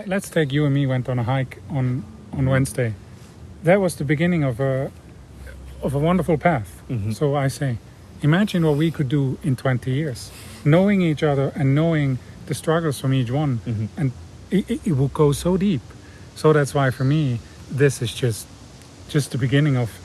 Let's take you and me went on a hike on Wednesday. That was the beginning of a wonderful path. Mm-hmm. So I say, imagine what we could do in 20 years, knowing each other and knowing the struggles from each one, mm-hmm. and it will go so deep. So that's why for me, this is just the beginning of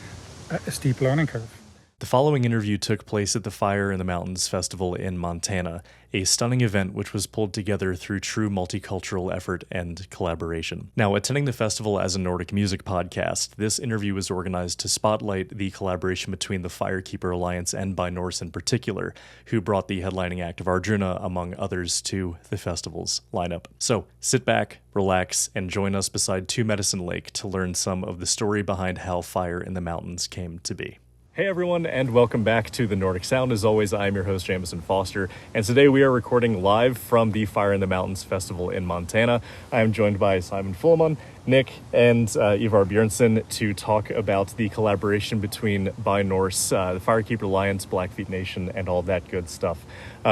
a steep learning curve. The following interview took place at the Fire in the Mountains Festival in Montana, a stunning event which was pulled together through true multicultural effort and collaboration. Now, attending the festival as a Nordic music podcast, this interview was organized to spotlight the collaboration between the Firekeeper Alliance and ByNorse in particular, who brought the headlining act of Wardruna, among others, to the festival's lineup. So, sit back, relax, and join us beside Two Medicine Lake to learn some of the story behind how Fire in the Mountains came to be. Hey everyone, and welcome back to the Nordic Sound. As always, I'm your host, Jamison Foster, and today we are recording live from the Fire in the Mountains Festival in Montana. I am joined by Simon Füllemann, Nick, and Ivar Bjørnson to talk about the collaboration between ByNorse, the Firekeeper Alliance, Blackfeet Nation, and all that good stuff.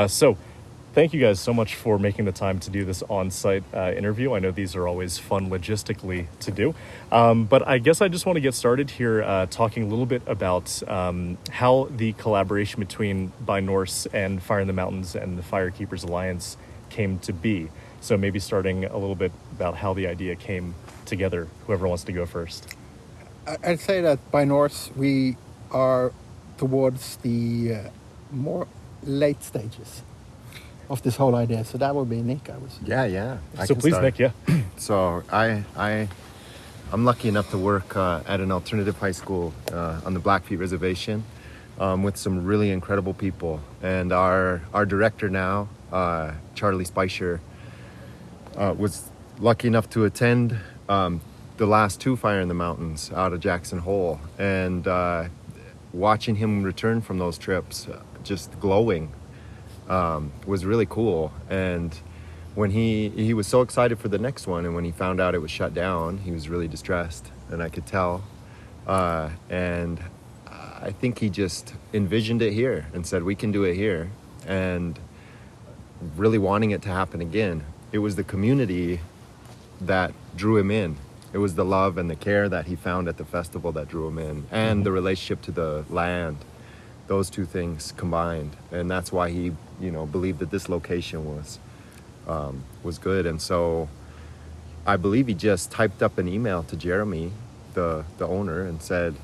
So, thank you guys so much for making the time to do this on-site interview. I know these are always fun logistically to do. But I guess I just want to get started here talking a little bit about how the collaboration between ByNorse and Fire in the Mountains and the Firekeepers Alliance came to be. So maybe starting a little bit about how the idea came together. Whoever wants to go first. I'd say that ByNorse, we are towards the more late stages of this whole idea. So that would be Nick, I was. Yeah. So please, start. Nick, yeah. So I'm lucky enough to work at an alternative high school on the Blackfeet Reservation with some really incredible people. And our director now, Charlie Speicher, was lucky enough to attend the last two Fire in the Mountains out of Jackson Hole. And watching him return from those trips, just glowing, was really cool. And when he was so excited for the next one, and when he found out it was shut down, he was really distressed, and I could tell. And I think he just envisioned it here and said, we can do it here, and really wanting it to happen again. It was the community that drew him in. It was the love and the care that he found at the festival that drew him in, and the relationship to the land. Those two things combined, and that's why he, believed that this location was good. And so I believe he just typed up an email to Jeremy, the owner, and said,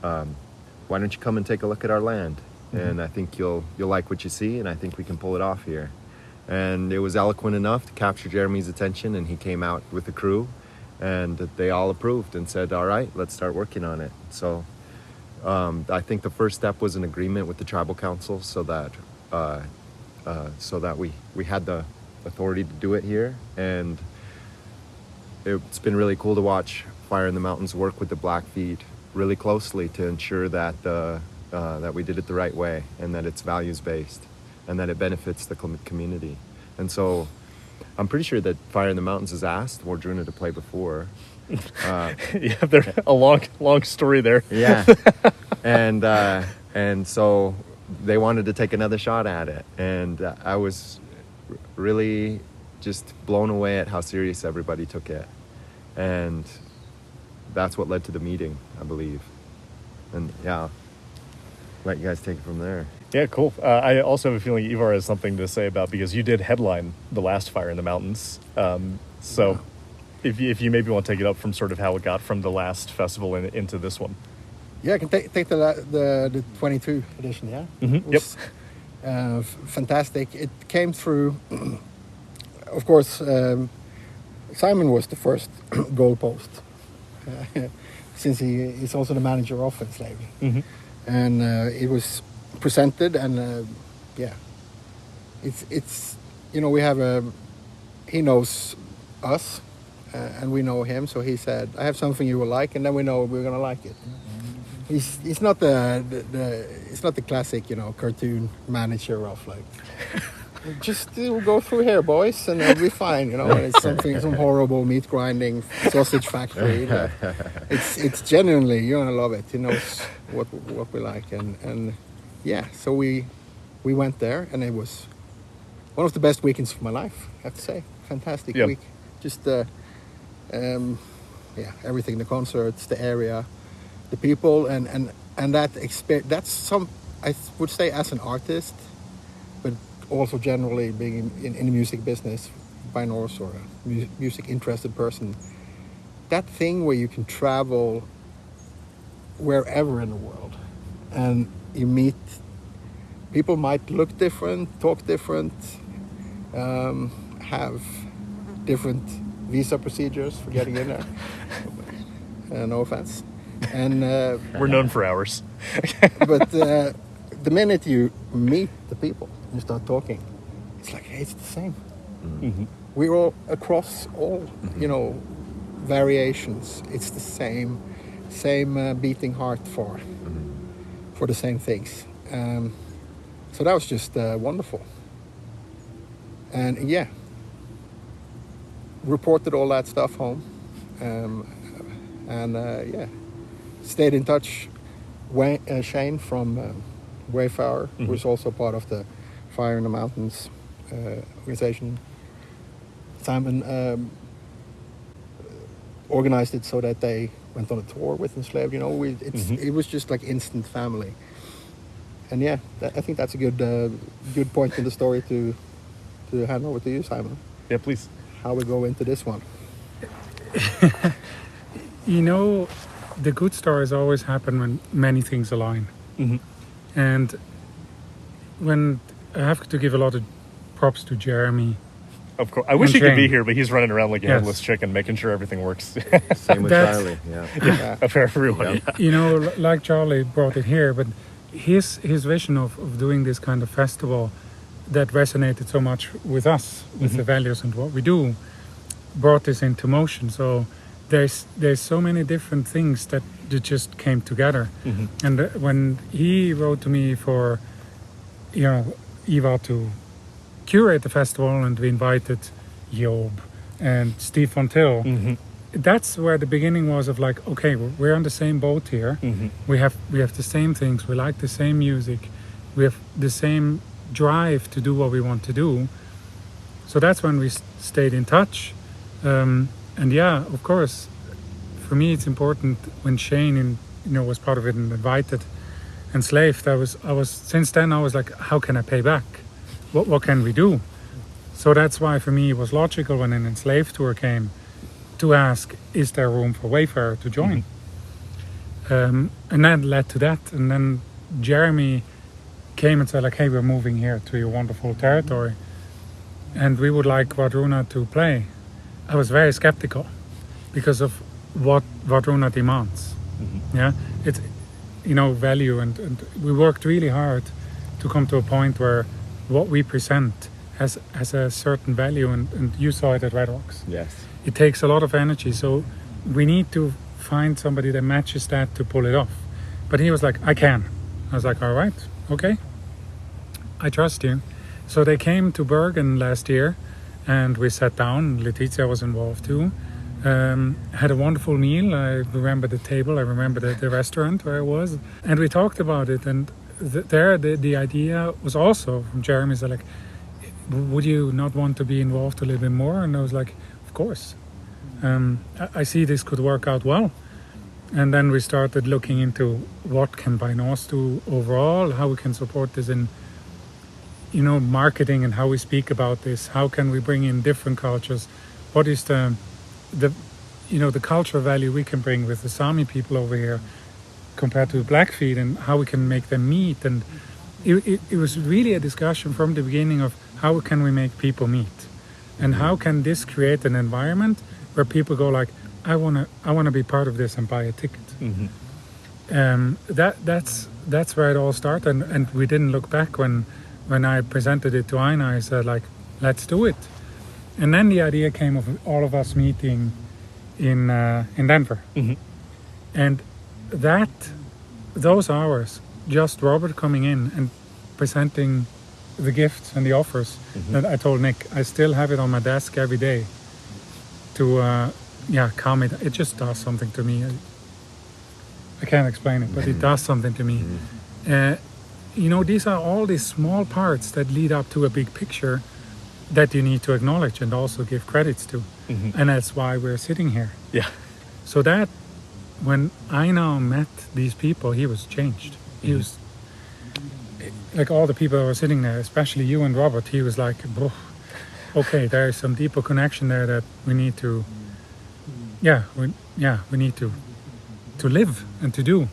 why don't you come and take a look at our land? Mm-hmm. And I think you'll like what you see, and I think we can pull it off here. And it was eloquent enough to capture Jeremy's attention, and he came out with the crew, and they all approved and said, all right, let's start working on it. So I think the first step was an agreement with the tribal council so that we had the authority to do it here. And it's been really cool to watch Fire in the Mountains work with the Blackfeet really closely to ensure that that we did it the right way, and that it's values-based, and that it benefits the community. And so I'm pretty sure that Fire in the Mountains has asked Wardruna to play before. Yeah, there's a long story there. Yeah, and so they wanted to take another shot at it, and I was really just blown away at how serious everybody took it, and that's what led to the meeting, I believe. And yeah, let you guys take it from there. Yeah, cool. I also have a feeling Ivar has something to say about, because you did headline the last Fire in the Mountains, so. Yeah. If you maybe want to take it up from sort of how it got from the last festival into this one. Yeah, I can take the 22 edition, yeah? Mm-hmm. Yep. Fantastic. It came through, of course, Simon was the first goalpost, since he is also the manager of Enslaving. Mm-hmm. And it was presented, and it's we have he knows us, and we know him, so he said, I have something you will like, and then we know we're gonna like it. He's not it's not the classic cartoon manager of like just go through here, boys, and it'll be fine. It's some horrible meat grinding sausage factory. It's genuinely, you're gonna love it. He knows what we like, and yeah, so we went there, and it was one of the best weekends of my life, I have to say. Fantastic week. just everything, the concerts, the area, the people, and that experience. That's some, I would say, as an artist, but also generally being in the music business, ByNorse, or a music interested person. That thing where you can travel wherever in the world, and you meet people, might look different, talk different, have different visa procedures for getting in there. No offense. And we're known for ours. but the minute you meet the people, you start talking, it's like, hey, it's the same. Mm-hmm. We're all across all, variations. It's the same beating heart for the same things. So that was just wonderful. And reported all that stuff home, stayed in touch. Shane from Wayfarer, who's also part of the Fire in the Mountains organization. Simon organized it so that they went on a tour with Enslaved. It was just like instant family. And I think that's a good point in the story to hand over to you, Simon. Yeah, please. How we go into this one. The good stories always happen when many things align. Mm-hmm. And when I have to give a lot of props to Jeremy. Of course. I wish he could Shane. be here, but he's running around like a headless chicken, making sure everything works. Same with That's- Charlie. Yeah. For everyone. Yeah. Like Charlie brought it here, but his vision of doing this kind of festival that resonated so much with us, with the values and what we do, brought this into motion. So there's so many different things that just came together. Mm-hmm. And when he wrote to me for, Ivar to curate the festival, and we invited Job and Steve Fontil, that's where the beginning was of like, okay, we're on the same boat here. Mm-hmm. We have the same things. We like the same music. We have the same drive to do what we want to do. So that's when we stayed in touch. And of course, for me it's important when Shane was part of it and invited Enslaved. I was since then I was like, how can I pay back? What can we do? So that's why for me it was logical when an Enslaved tour came to ask, is there room for Wayfarer to join? And that led to that. And then Jeremy came and said like, hey, we're moving here to your wonderful territory and we would like Wardruna to play. I was very skeptical because of what Wardruna demands. Yeah, it's value, and we worked really hard to come to a point where what we present has a certain value, and you saw it at Red Rocks. Yes. It takes a lot of energy, so we need to find somebody that matches that to pull it off. But he was like, I can. I was like, all right, okay, I trust you. So they came to Bergen last year and we sat down. Letizia was involved too. Had a wonderful meal. I remember the table, I remember the restaurant where I was, and we talked about it. And the idea was also from Jeremy, so like, would you not want to be involved a little bit more? And I was like, of course. I see this could work out well. And then we started looking into what can ByNorse do overall, how we can support this in marketing and how we speak about this. How can we bring in different cultures? What is the cultural value we can bring with the Sami people over here compared to Blackfeet, and how we can make them meet? And it was really a discussion from the beginning of how can we make people meet, and how can this create an environment where people go like, I wanna be part of this and buy a ticket. That's where it all started, and we didn't look back when I presented it to Aina. I said like, let's do it. And then the idea came of all of us meeting in Denver. And those hours, just Robert coming in and presenting the gifts and the offers, that I told Nick, I still have it on my desk every day to calm it. It just does something to me. I can't explain it, but it does something to me. These are all these small parts that lead up to a big picture that you need to acknowledge and also give credits to. and that's why we're sitting here. Yeah. So that when I now met these people, he was changed. He was like all the people that were sitting there, especially you and Robert. He was like, "Oh, okay, there is some deeper connection there that we need to, we need to live and to do."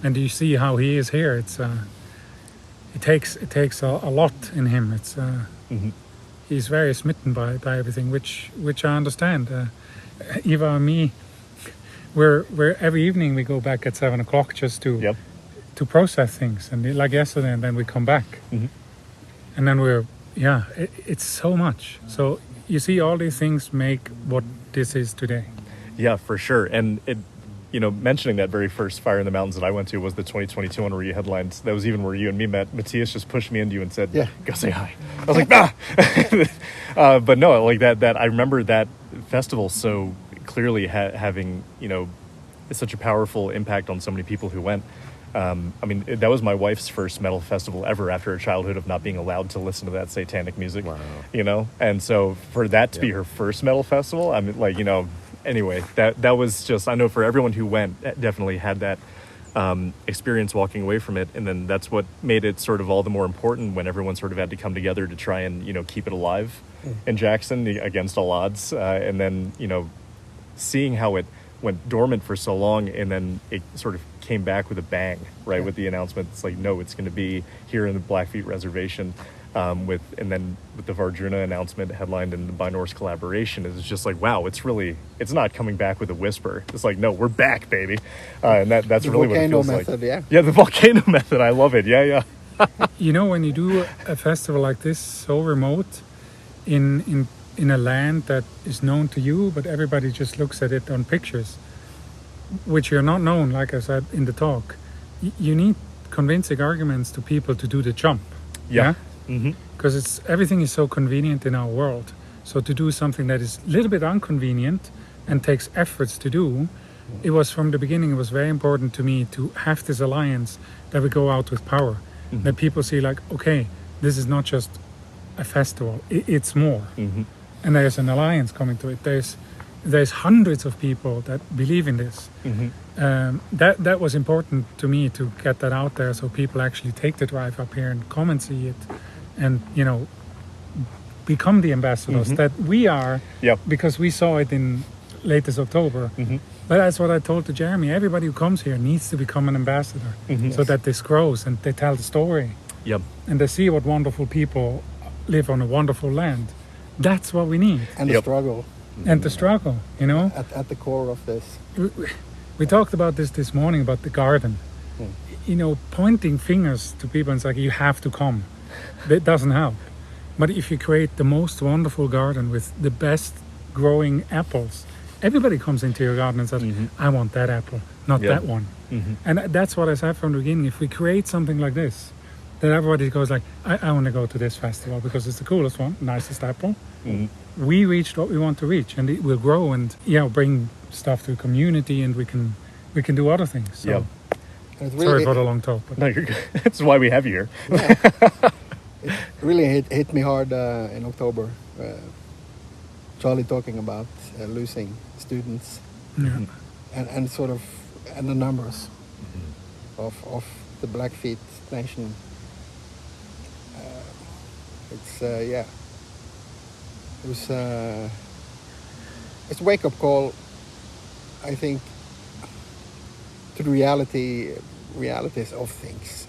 And you see how he is here. It's it takes a lot in him. It's he's very smitten by everything, which I understand. Ivar and me, we're every evening we go back at 7 o'clock just to process things, and like yesterday, and then we come back, and then it's so much. So you see, all these things make what this is today. Yeah, for sure. And it, mentioning that very first Fire in the Mountains that I went to was the 2022 one where you headlined. That was even where you and me met. Matthias just pushed me into you and said, go say hi. I was like, nah. But no, like that I remember that festival so clearly having, such a powerful impact on so many people who went. That was my wife's first metal festival ever after a childhood of not being allowed to listen to that satanic music. Wow. And so for that to be her first metal festival, anyway, that was just, I know for everyone who went, definitely had that experience walking away from it. And then that's what made it sort of all the more important when everyone sort of had to come together to try and, keep it alive in Jackson against all odds. And then, seeing how it went dormant for so long, and then it sort of came back with a bang, right? With the announcement, it's like, no, it's going to be here in the Blackfeet Reservation. With the Wardruna announcement headlined in the ByNorse collaboration, it's just like, wow, it's not coming back with a whisper. It's like, no, we're back, baby. And that's really what it feels method, like. Yeah, the volcano method. I love it. Yeah. When you do a festival like this, so remote, in a land that is known to you, but everybody just looks at it on pictures, which you're not known, like I said in the talk, you need convincing arguments to people to do the jump. Yeah. Because everything is so convenient in our world. So to do something that is a little bit inconvenient and takes efforts to do, it was from the beginning, it was very important to me to have this alliance that we go out with power. That people see like, okay, this is not just a festival, it's more. And there's an alliance coming to it. There's hundreds of people that believe in this. That was important to me to get that out there, so people actually take the drive up here and come and see it, and become the ambassadors that we are. Because we saw it in latest October. But that's what I told to Jeremy. Everybody who comes here needs to become an ambassador, so that this grows and they tell the story. And they see what wonderful people live on a wonderful land. That's what we need. And the struggle. And the struggle, At the core of this. We talked about this morning, about the garden. Pointing fingers to people and it's like, you have to come. That doesn't help. But if you create the most wonderful garden with the best growing apples, everybody comes into your garden and says, I want that apple, not that one. And that's what I said from the beginning. If we create something like this, then everybody goes like, I want to go to this festival because it's the coolest one, nicest apple. We reached what we want to reach, and it will grow and bring stuff to the community, and we can do other things. So, sorry for the long talk. But no, you're good. That's why we have you here. It really hit me hard in October. Charlie talking about losing students, and sort of the numbers of the Blackfeet Nation. It was it's a wake-up call, I think, to the realities of things.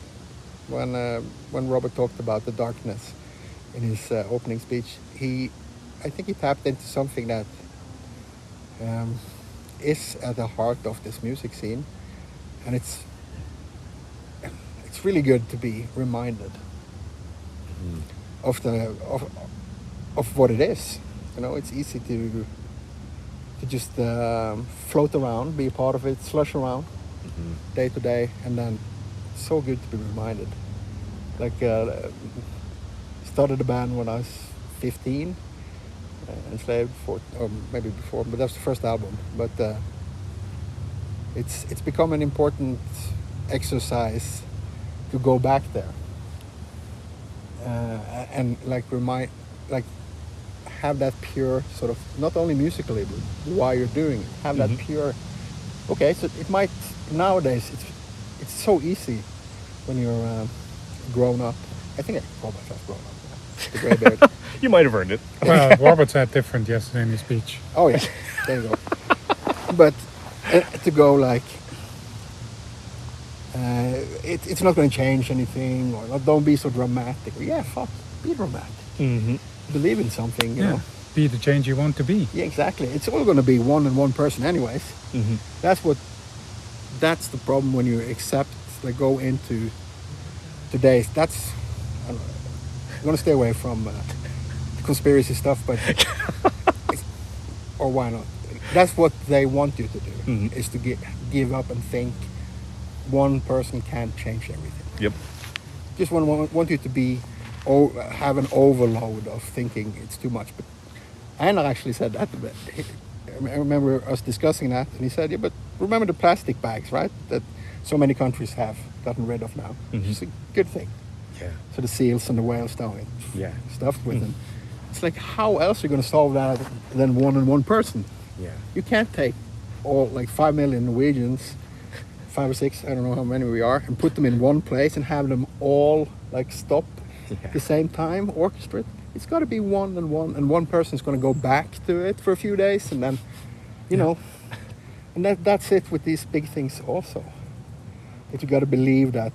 When Robert talked about the darkness in his opening speech, I think he tapped into something that is at the heart of this music scene, and it's really good to be reminded of what it is. It's easy to just float around, be a part of it, slush around day to day, and then it's so good to be reminded. Like started a band when I was 15, Enslaved, or maybe before, but that's the first album. But it's become an important exercise to go back there and have that pure sort of, not only musically, but why you're doing it. Have that pure. Okay, so it might nowadays. It's so easy when you're grown up. I think Robert has grown up. The grey beard. You might have earned it. Well, Robert said different yesterday in his speech. Oh yeah, there you go. But to go like, it's not going to change anything, or not, don't be so dramatic. Yeah, fuck, be dramatic. Believe in something, you know. Be the change you want to be. Yeah, exactly. It's all going to be one person anyways. That's the problem when you accept, like, go into today's. That's, I don't know, I'm going to stay away from conspiracy stuff, but or why not? That's what they want you to do, is to give up and think one person can't change everything. Yep. Just want you to be have an overload of thinking it's too much. But Einar actually said that. I remember us discussing that, and he said, "Yeah, but remember the plastic bags, right? That so many countries have gotten rid of now. It's a good thing. Yeah. So the seals and the whales don't get stuffed with them. It's like, how else are you going to solve that than one person? Yeah. You can't take all, like, 5 million Norwegians, 5 or 6, I don't know how many we are, and put them in one place and have them all, like, stop at the same time, orchestrate. It's got to be one, and one person's going to go back to it for a few days, and then, you know, and that's it with these big things also. That you got to believe that,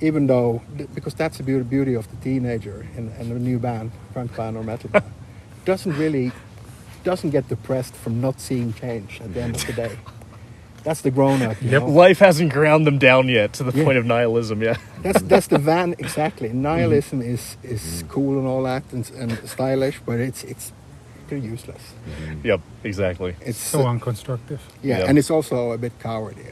even though, because that's the beauty of the teenager in a new band, punk band or metal band, doesn't get depressed from not seeing change at the end of the day. That's the grown-up, you know? Life hasn't ground them down yet to the point of nihilism, That's the van, exactly. Nihilism is cool and all that, and stylish, but it's they're useless. Yep, exactly. It's so unconstructive. Yeah, and it's also a bit cowardly.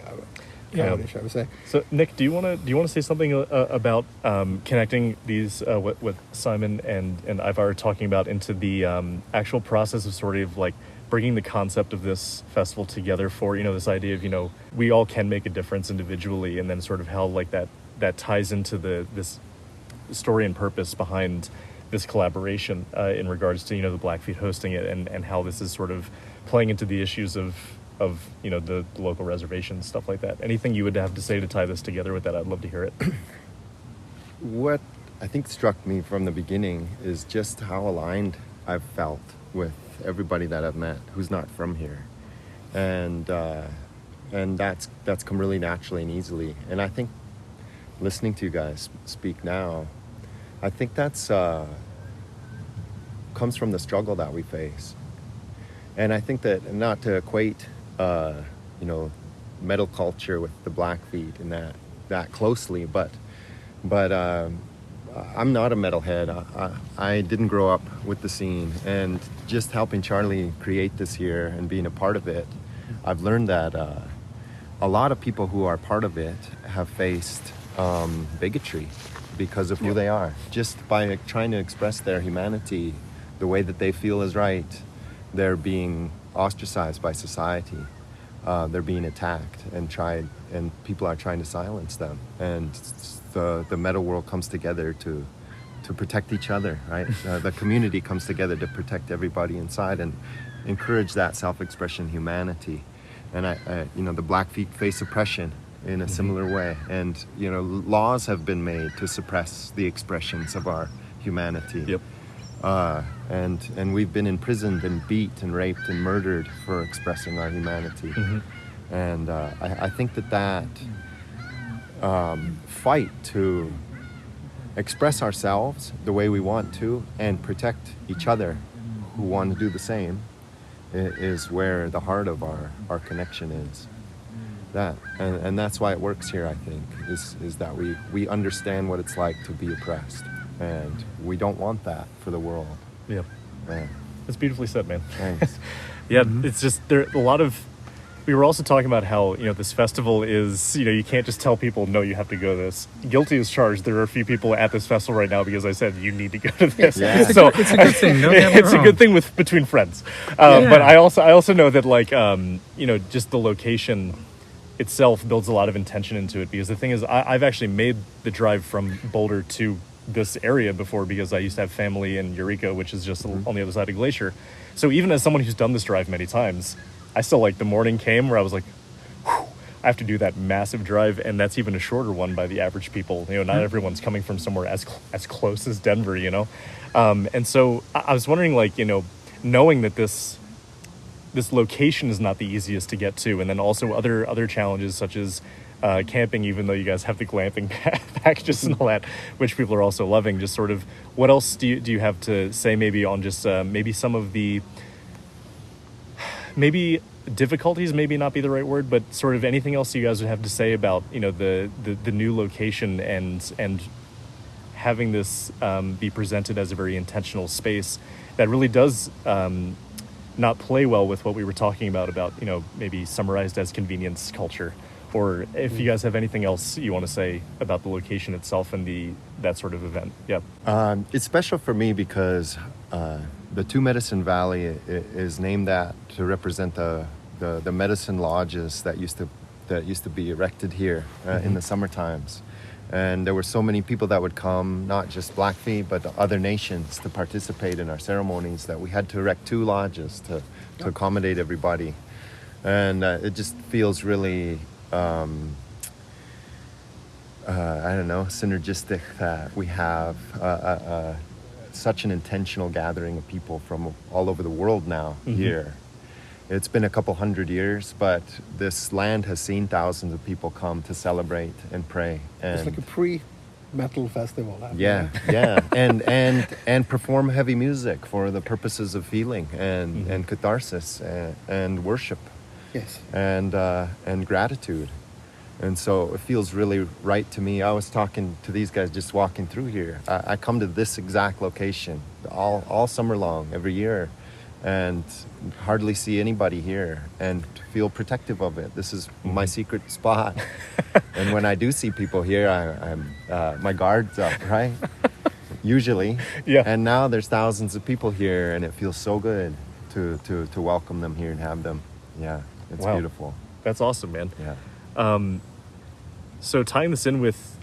Cowardish, I would say. So, Nick, do you want to say something about connecting these what Simon and Ivar are talking about into the actual process of sort of like bringing the concept of this festival together for, you know, this idea of, you know, we all can make a difference individually, and then sort of how like that ties into this story and purpose behind this collaboration in regards to, you know, the Blackfeet hosting it, and how this is sort of playing into the issues of you know, the local reservations, stuff like that. Anything you would have to say to tie this together with that, I'd love to hear it. What I think struck me from the beginning is just how aligned I've felt with everybody that I've met who's not from here, and that's come really naturally and easily. And I think listening to you guys speak now, I think that's comes from the struggle that we face. And I think that, not to equate you know, metal culture with the Blackfeet and that closely, but I'm not a metalhead. I didn't grow up with the scene, and just helping Charlie create this year and being a part of it, I've learned that a lot of people who are part of it have faced bigotry because of who they are, just by trying to express their humanity the way that they feel is right. They're being ostracized by society. They're being attacked and people are trying to silence them. And the metal world comes together to protect each other, right? The community comes together to protect everybody inside and encourage that self-expression, humanity. And you know, the Blackfeet face oppression in a similar way. And, you know, laws have been made to suppress the expressions of our humanity. Yep. And we've been imprisoned and beat and raped and murdered for expressing our humanity. And I think that fight to express ourselves the way we want to and protect each other who want to do the same is where the heart of our connection is. And that's why it works here, I think, is that we understand what it's like to be oppressed. And we don't want that for the world. Yep. Yeah. That's beautifully said, man. Thanks. Yeah, it's just, there a lot of, we were also talking about how, you know, this festival is, you know, you can't just tell people, no, you have to go to this. Guilty as charged. There are a few people at this festival right now because I said, you need to go to this. Yeah. So It's a good thing. Don't get me it's a wrong. good thing between friends. But I also know that, like, you know, just the location itself builds a lot of intention into it, because the thing is, I've actually made the drive from Boulder to this area before because I used to have family in Eureka, which is just on the other side of Glacier. So even as someone who's done this drive many times, I still like the morning came where I was like, whew, I have to do that massive drive, and that's even a shorter one by the average people. You know, not everyone's coming from somewhere as close as Denver, you know. And so I was wondering, like, you know, knowing that this location is not the easiest to get to, and then also other challenges such as camping, even though you guys have the glamping packages and all that, which people are also loving. Just sort of, what else do you have to say maybe on just maybe some of the maybe difficulties, maybe not be the right word, but sort of anything else you guys would have to say about, you know, the new location and having this be presented as a very intentional space that really does not play well with what we were talking about, you know, maybe summarized as convenience culture. Or if you guys have anything else you want to say about the location itself and that sort of event. Yeah. It's special for me because the Two Medicine Valley is named that to represent the medicine lodges that used to be erected here in the summer times. And there were so many people that would come, not just Blackfeet, but other nations to participate in our ceremonies, that we had to erect 2 lodges to accommodate everybody. And it just feels really, I don't know, synergistic that we have such an intentional gathering of people from all over the world now here. It's been a couple hundred years, but this land has seen thousands of people come to celebrate and pray. And it's like a pre-metal festival. Yeah, and perform heavy music for the purposes of healing and catharsis and worship. Yes. And gratitude. And so it feels really right to me. I was talking to these guys just walking through here. I come to this exact location all summer long, every year, and hardly see anybody here and feel protective of it. This is my secret spot. And when I do see people here, I'm my guard's up, right? Usually. Yeah. And now there's thousands of people here, and it feels so good to welcome them here and have them. Yeah, it's beautiful. That's awesome, man. Yeah. So tying this in with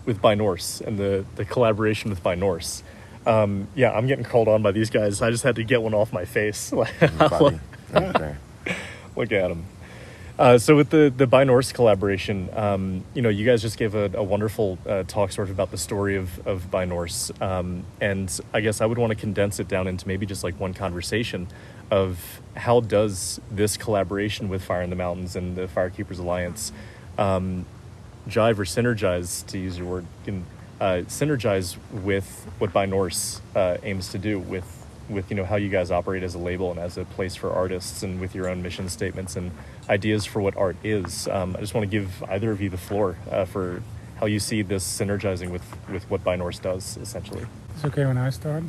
ByNorse and the collaboration with ByNorse, yeah, I'm getting called on by these guys. I just had to get one off my face. Look at them. So with the ByNorse collaboration, you know, you guys just gave a wonderful talk sort of about the story of ByNorse. And I guess I would want to condense it down into maybe just like one conversation of how does this collaboration with Fire in the Mountains and the Firekeepers Alliance jive or synergize, to use your word, synergize with what ByNorse aims to do with, you know, how you guys operate as a label and as a place for artists, and with your own mission statements and ideas for what art is. I just want to give either of you the floor for how you see this synergizing with what ByNorse does, essentially. It's okay when I start.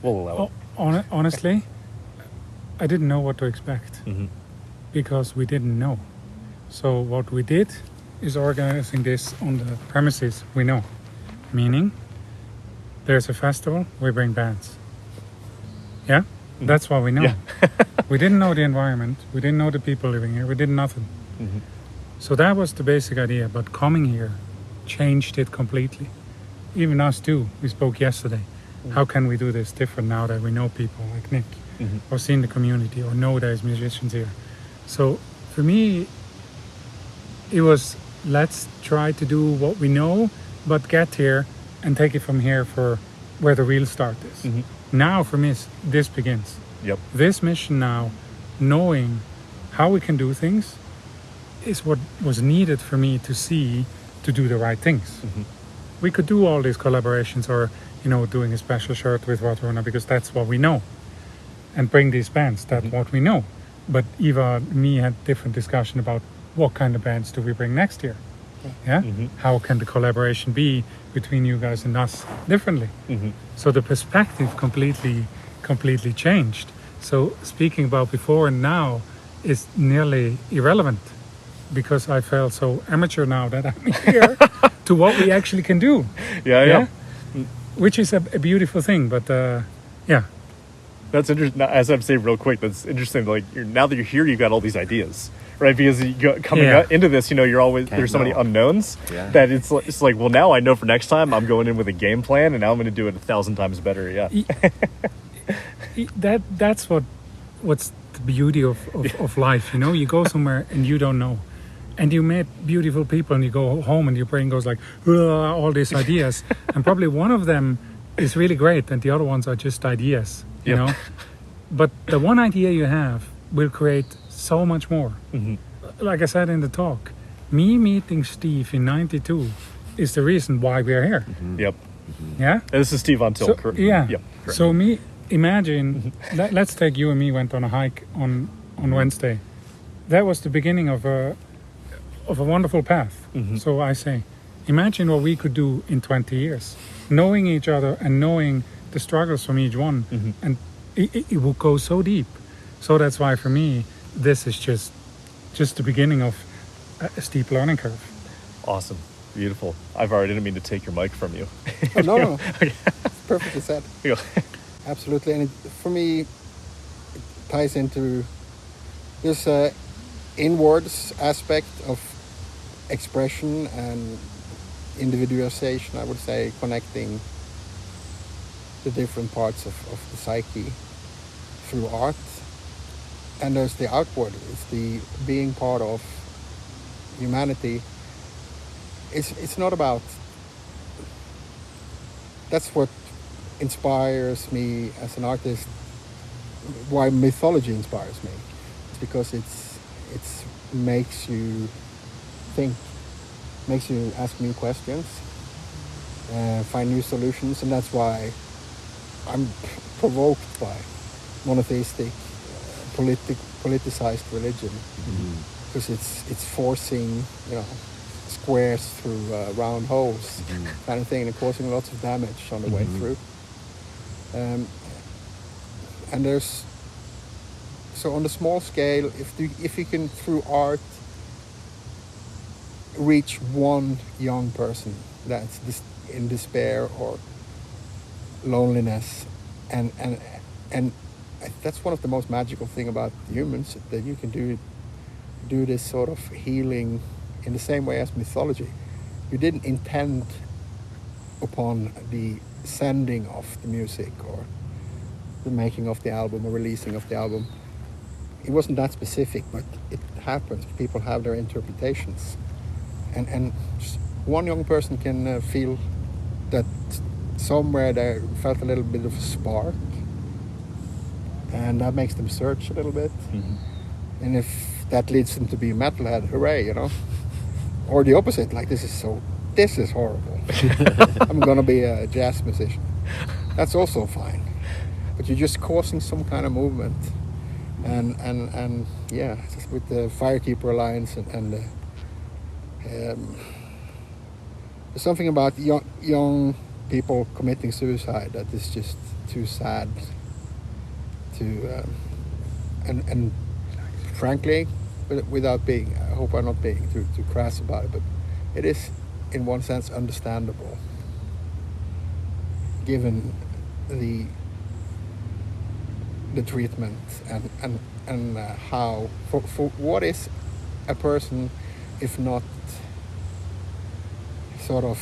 We'll allow it. Honestly, I didn't know what to expect because we didn't know. So what we did is organizing this on the premises we know, meaning there's a festival, we bring bands. Yeah? That's what we know. Yeah. We didn't know the environment, we didn't know the people living here, we did nothing. So that was the basic idea, but coming here changed it completely. Even us too, we spoke yesterday. How can we do this different now that we know people like Nick, or seen the community, or know there's musicians here? So for me, it was, let's try to do what we know, but get here and take it from here for where the real start is. Now for me, this begins. Yep. This mission now, knowing how we can do things, is what was needed for me to see to do the right things. We could do all these collaborations, or, you know, doing a special shirt with Wardruna because that's what we know, and bring these bands, that's what we know. But Ivar and me had different discussion about what kind of bands do we bring next year. Yeah. How can the collaboration be between you guys and us differently? So the perspective completely changed. So speaking about before and now is nearly irrelevant, because I felt so amateur now that I'm here to what we actually can do. Yeah. Which is a beautiful thing, but yeah. That's interesting. As I'm saying real quick, that's interesting. Like, now that you're here, you've got all these ideas. right? Because coming into this, you're always there's so many unknowns that it's like, well, now I know for next time I'm going in with a game plan, and now I'm going to do it 1,000 times better. Yeah, that's what's the beauty of life. You go somewhere and you don't know, and you meet beautiful people, and you go home and your brain goes like, all these ideas, and probably one of them is really great, and the other ones are just ideas. You know, but the one idea you have will create so much more. Like I said in the talk, me meeting Steve in '92 is the reason why we are here. Yep. Yeah. And this is Steve on Tilt. Yeah. Yep. So imagine. Let's take you and me went on a hike on Wednesday. That was the beginning of a wonderful path. So I say, imagine what we could do in 20 years, knowing each other and knowing the struggles from each one, and it will go so deep. So that's why for me, this is just the beginning of a steep learning curve. Awesome, beautiful. Ivar, I didn't mean to take your mic from you. Oh, no. Okay. Perfectly said. Yeah. Absolutely, and for me, it ties into this inwards aspect of expression and individualization. I would say connecting the different parts of the psyche through art, and there's the outward. It's the being part of humanity. It's not about. That's what inspires me as an artist. Why mythology inspires me? It's because it's makes you think, makes you ask new questions, find new solutions, and that's why I'm provoked by monotheistic, politicized religion, because it's forcing squares through round holes, kind of thing, and causing lots of damage on the way through. And there's so on the small scale, if you can through art reach one young person that's in despair or loneliness, and that's one of the most magical thing about humans, that you can do this sort of healing in the same way as mythology. You didn't intend upon the sending of the music or the making of the album or releasing of the album. It wasn't that specific, but it happens. People have their interpretations, and just one young person can feel that somewhere they felt a little bit of a spark, and that makes them search a little bit. And if that leads them to be a metalhead, hooray, or the opposite, like this is horrible. I'm gonna be a jazz musician. That's also fine, but you're just causing some kind of movement, and yeah, just with the Firekeeper Alliance and there's something about young people committing suicide that is just too sad to and frankly, without being, I hope I'm not being too crass about it, but it is in one sense understandable, given the treatment and how for what is a person if not sort of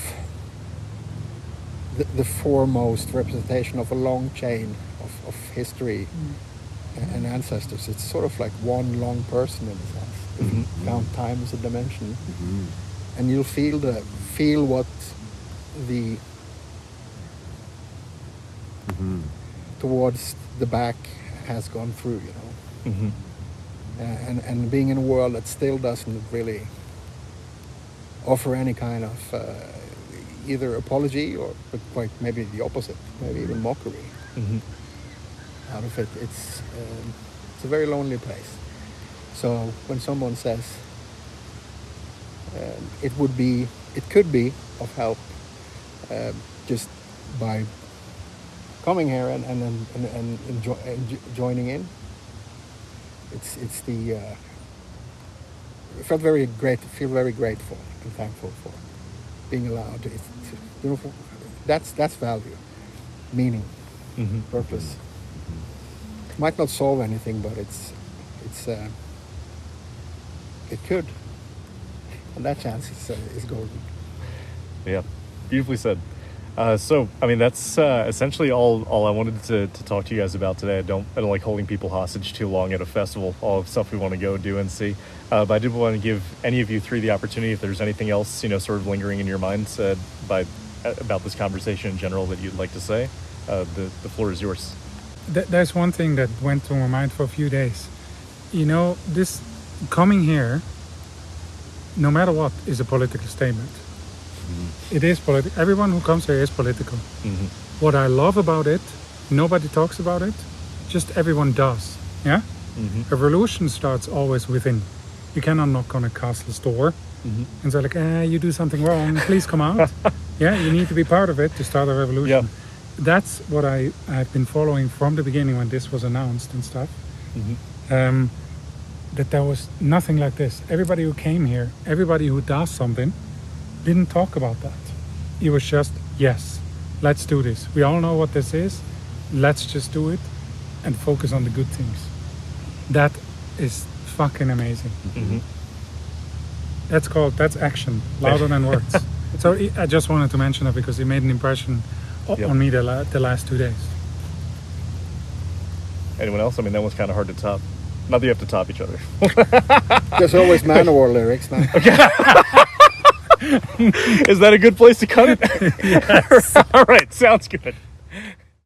the foremost representation of a long chain of history and ancestors. It's sort of like one long person in a sense. If you count time as a dimension, and you'll feel what the towards the back has gone through, and being in a world that still doesn't really offer any kind of either apology or, but quite maybe the opposite, maybe even mockery out of it. It's a very lonely place. So when someone says it could be of help just by coming here and joining in, it's the I feel very grateful and thankful for being allowed to that's value, meaning, purpose. Might not solve anything, but it's it could. And that chance is golden. Yeah, beautifully said. So, I mean, that's essentially all I wanted to talk to you guys about today. I don't like holding people hostage too long at a festival, all the stuff we want to go do and see. But I did want to give any of you three the opportunity, if there's anything else, sort of lingering in your minds about this conversation in general that you'd like to say. The floor is yours. There's one thing that went through my mind for a few days. This coming here, no matter what, is a political statement. Mm-hmm. It is political. Everyone who comes here is political. Mm-hmm. What I love about it, nobody talks about it, just everyone does. Yeah? Mm-hmm. A revolution starts always within. You cannot knock on a castle's door and say like, you do something wrong, please come out. Yeah, you need to be part of it to start a revolution. Yeah. That's what I've been following from the beginning when this was announced and stuff. Mm-hmm. That there was nothing like this. Everybody who came here, everybody who does something, didn't talk about that. It was just, yes, let's do this. We all know what this is. Let's just do it and focus on the good things. That is fucking amazing. Mm-hmm. That's action, louder than words. So I just wanted to mention that because it made an impression on me the last 2 days. Anyone else? I mean, that one's kind of hard to top. Not that you have to top each other. There's always Manowar lyrics now. Is that a good place to cut it? Yes. All right, sounds good.